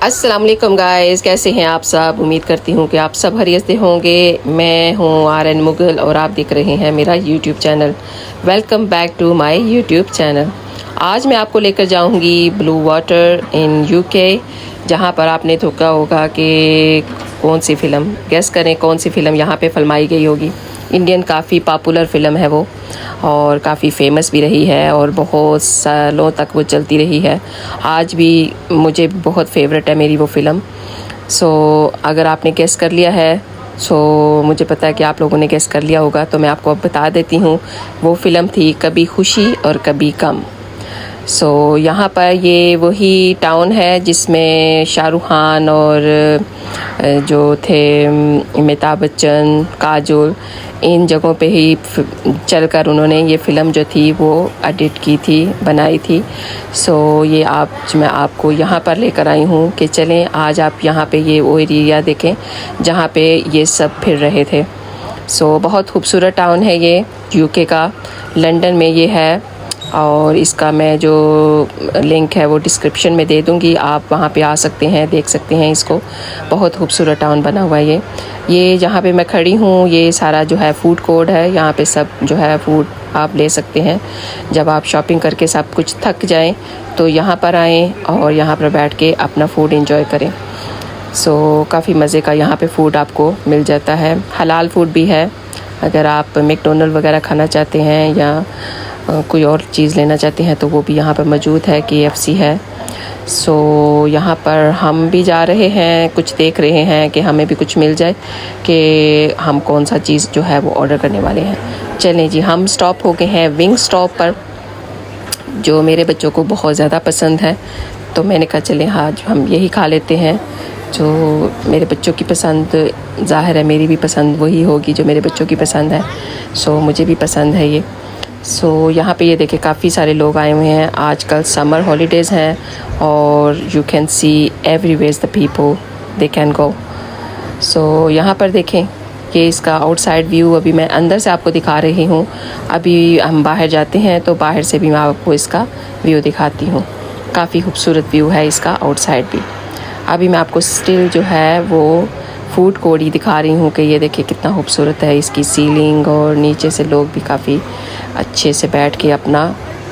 अस्सलाम वालेकुम गाइस, कैसे हैं आप सब। उम्मीद करती हूँ कि आप सब खैरियत से होंगे। मैं हूँ आर.एन. मुगल और आप देख रहे हैं मेरा YouTube channel. Welcome back to my YouTube channel. आज मैं आपको लेकर जाऊँगी ब्लू वाटर इन यूके, जहाँ पर आपने देखा होगा कि कौन सी फ़िल्म, गेस करें कौन सी फ़िल्म यहाँ पे फिल्माई गई होगी। इंडियन काफ़ी पॉपुलर फ़िल्म है वो, और काफ़ी फेमस भी रही है और बहुत सालों तक वो चलती रही है। आज भी मुझे बहुत फेवरेट है मेरी वो फ़िल्म। सो अगर आपने गेस कर लिया है, सो मुझे पता है कि आप लोगों ने गेस कर लिया होगा, तो मैं आपको अब बता देती हूँ। वो फ़िल्म थी कभी खुशी और कभी गम। सो यहाँ पर ये वही टाउन है जिसमें शाहरुख खान और जो थे अमिताभ बच्चन, काजोल, इन जगहों पे ही चलकर उन्होंने ये फ़िल्म जो थी वो एडिट की थी, बनाई थी। सो ये मैं आपको यहाँ पर लेकर आई हूँ कि चलें आज आप यहाँ पे ये वो एरिया देखें जहाँ पे ये सब फिर रहे थे। सो बहुत खूबसूरत टाउन है ये यूके का, लंदन में ये है। और इसका मैं जो लिंक है वो डिस्क्रिप्शन में दे दूँगी, आप वहाँ पे आ सकते हैं, देख सकते हैं इसको। बहुत खूबसूरत टाउन बना हुआ है ये जहाँ पे मैं खड़ी हूँ, ये सारा जो है फूड कोर्ट है। यहाँ पे सब जो है फूड आप ले सकते हैं। जब आप शॉपिंग करके सब कुछ थक जाएं तो यहाँ पर आएँ और यहाँ पर बैठ के अपना फूड एंजॉय करें। सो काफ़ी मज़े का यहाँ पे फूड आपको मिल जाता है। हलाल फूड भी है। अगर आप मैकडॉनल्ड वगैरह खाना चाहते हैं या कोई और चीज़ लेना चाहते हैं तो वो भी यहाँ पर मौजूद है। KFC है। सो यहाँ पर हम भी जा रहे हैं, कुछ देख रहे हैं कि हमें भी कुछ मिल जाए कि हम कौन सा चीज़ जो है वो ऑर्डर करने वाले हैं। चलें जी, हम स्टॉप हो गए हैं विंग स्टॉप पर, जो मेरे बच्चों को बहुत ज़्यादा पसंद है। तो मैंने कहा चलें आज हम यही खा लेते हैं जो मेरे बच्चों की पसंद। ज़ाहिर है मेरी भी पसंद वही होगी जो मेरे बच्चों की पसंद है। सो मुझे भी पसंद है ये। सो यहाँ पे ये देखें काफ़ी सारे लोग आए हुए हैं। आजकल समर हॉलीडेज़ हैं और you can see everywhere the people they can go. So यहाँ पर देखें कि इसका आउटसाइड व्यू अभी मैं अंदर से आपको दिखा रही हूँ। अभी हम बाहर जाते हैं तो बाहर से भी मैं आपको इसका व्यू दिखाती हूँ। काफ़ी खूबसूरत व्यू है इसका आउटसाइड भी। अभी मैं आपको स्टिल जो है वो फूड कोर्ट ही दिखा रही हूँ कि ये देखिए कितना खूबसूरत है इसकी सीलिंग, और नीचे से लोग भी काफ़ी अच्छे से बैठ के अपना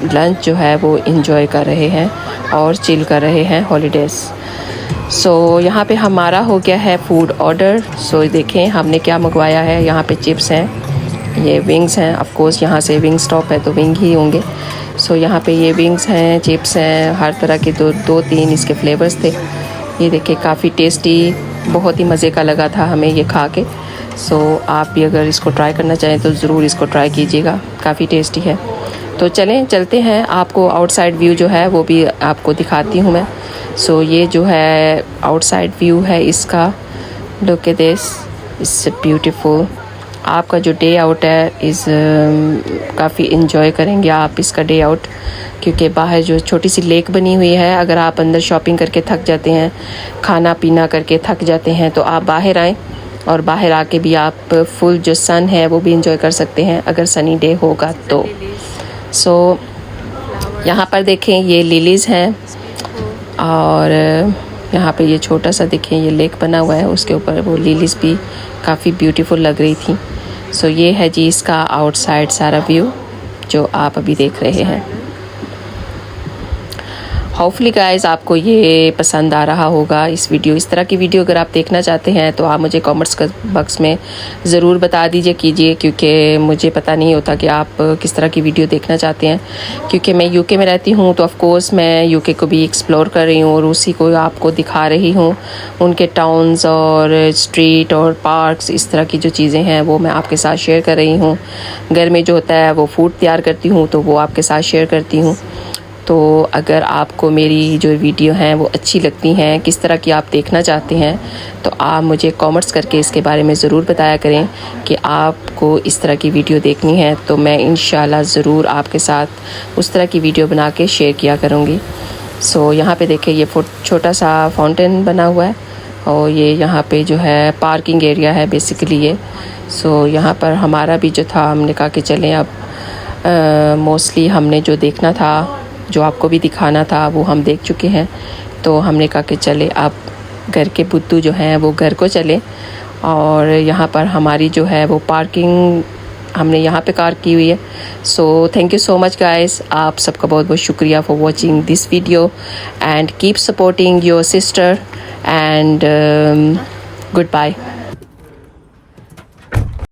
लंच जो है वो एंजॉय कर रहे हैं और चिल कर रहे हैं हॉलीडेज़। सो यहाँ पे हमारा हो गया है फूड ऑर्डर। सो देखें हमने क्या मंगवाया है। यहाँ पे चिप्स हैं, ये विंग्स हैं। ऑफ कोर्स यहाँ से विंग स्टॉप है तो विंग ही होंगे। सो यहाँ पे ये विंग्स हैं, चिप्स हैं, हर तरह के दो तीन इसके फ्लेवर्स थे। ये देखिए काफ़ी टेस्टी, बहुत ही मज़े का लगा था हमें ये खा के। सो आप भी अगर इसको ट्राई करना चाहें तो ज़रूर इसको ट्राई कीजिएगा, काफ़ी टेस्टी है। तो चलते हैं, आपको आउटसाइड व्यू जो है वो भी आपको दिखाती हूँ मैं। सो ये जो है आउटसाइड व्यू है इसका। Look at this, it's beautiful. आपका जो डे आउट है काफ़ी इन्जॉय करेंगे आप इसका डे आउट, क्योंकि बाहर जो छोटी सी लेक बनी हुई है। अगर आप अंदर शॉपिंग करके थक जाते हैं, खाना पीना करके थक जाते हैं, तो आप बाहर आएँ और बाहर आके भी आप फुल जो सन है वो भी इंजॉय कर सकते हैं अगर सनी डे होगा तो। सो यहाँ पर देखें ये लिलीज़ हैं, और यहाँ पे ये छोटा सा देखें ये लेक बना हुआ है, उसके ऊपर वो लिलीज़ भी काफ़ी ब्यूटीफुल लग रही थी। सो ये है जी इसका आउटसाइड सारा व्यू जो आप अभी देख रहे हैं। होपफुली गाइस आपको ये पसंद आ रहा होगा इस तरह की वीडियो अगर आप देखना चाहते हैं तो आप मुझे कमेंट्स बॉक्स में ज़रूर बता कीजिए, क्योंकि मुझे पता नहीं होता कि आप किस तरह की वीडियो देखना चाहते हैं। क्योंकि मैं यूके में रहती हूँ तो ऑफ़ कोर्स मैं यूके को भी एक्सप्लोर कर रही हूँ और उसी को आपको दिखा रही हूँ। उनके टाउन्स और स्ट्रीट और पार्क्स, इस तरह की जो चीज़ें हैं वो मैं आपके साथ शेयर कर रही हूँ। घर में जो होता है वो फूड तैयार करती हूँ तो वो आपके साथ शेयर करती हूँ। तो अगर आपको मेरी जो वीडियो हैं वो अच्छी लगती हैं, किस तरह की आप देखना चाहते हैं, तो आप मुझे कमेंट्स करके इसके बारे में ज़रूर बताया करें कि आपको इस तरह की वीडियो देखनी है। तो मैं इंशाल्लाह ज़रूर आपके साथ उस तरह की वीडियो बना के शेयर किया करूँगी। सो यहाँ पे देखें ये छोटा सा फाउंटेन बना हुआ है, और ये यहाँ पे जो है पार्किंग एरिया है बेसिकली ये। सो यहाँ पर हमारा भी जो था, हमने कहा कि चलें अब मोस्टली हमने जो देखना था, जो आपको भी दिखाना था, वो हम देख चुके हैं। तो हमने कहा कि चले अब घर के बुद्धू जो हैं वो घर को चले। और यहाँ पर हमारी जो है वो पार्किंग हमने यहाँ पे कार की हुई है। So thank you so much guys, आप सबका बहुत बहुत शुक्रिया for watching this video and keep supporting your sister and good bye.